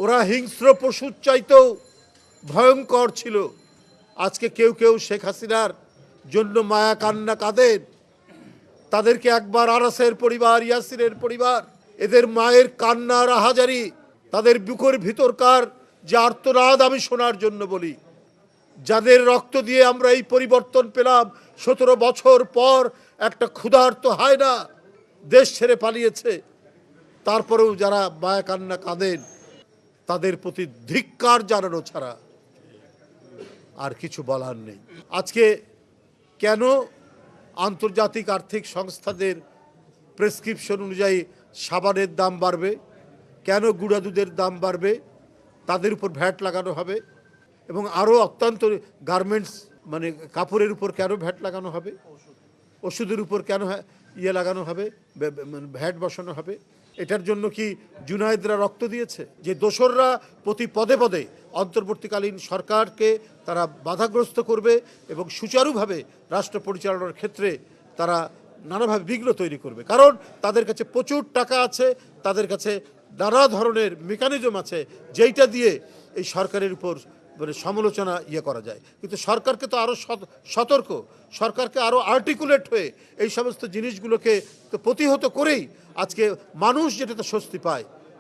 ওরা হিংস্র পশুর চাইতেও ভয়ঙ্কর ছিল। আজকে কেউ কেউ শেখ হাসিনার জন্য মায়া কান্না কাঁদেন। তাদেরকে একবার আরাসের পরিবার, ইয়াসিরের পরিবার, এদের মায়ের কান্নার আহাজারি, তাদের বুকের ভিতরকার যে আর্তনাদ আমি শোনার জন্য বলি। যাদের রক্ত দিয়ে আমরা এই পরিবর্তন পেলাম, 17 বছর পর একটা ক্ষুধার্ত হায়না দেশ ছেড়ে পালিয়েছে, তারপরেও যারা মায়া কান্না কাঁদেন তাদের প্রতি ধিক্কার জানানো ছাড়া আর কিছু বলার নেই। আজকে কেন আন্তর্জাতিক আর্থিক সংস্থাদের প্রেসক্রিপশন অনুযায়ী সাবানের দাম বাড়বে, কেন গুঁড়া দুধের দাম বাড়বে, তাদের উপর ভ্যাট লাগানো হবে, এবং আরও অত্যন্ত গার্মেন্টস মানে কাপড়ের উপর কেন ভ্যাট লাগানো হবে, ওষুধের উপর কেন লাগানো হবে, ভ্যাট বসানো হবে। এটার জন্য কি জুনায়েদরা রক্ত দিয়েছে? যে দোসররা প্রতি পদে পদে অন্তর্বর্তীকালীন সরকারকে তারা বাধাগ্রস্ত করবে এবং সুচারুভাবে রাষ্ট্র পরিচালনার ক্ষেত্রে তারা নানাভাবে বিঘ্ন তৈরি করবে, কারণ তাদের কাছে প্রচুর টাকা আছে, তাদের কাছে নানা ধরনের মেকানিজম আছে যেইটা দিয়ে এই সরকারের উপর মানে সমালোচনা করা যায়। কিন্তু সরকারকে তো আরও সতর্ক, সরকারকে আরও আর্টিকুলেট হয়ে এই সমস্ত জিনিসগুলোকে তো প্রতিহত করেই আজকে মানুষ যেটাতে স্বস্তি পায়।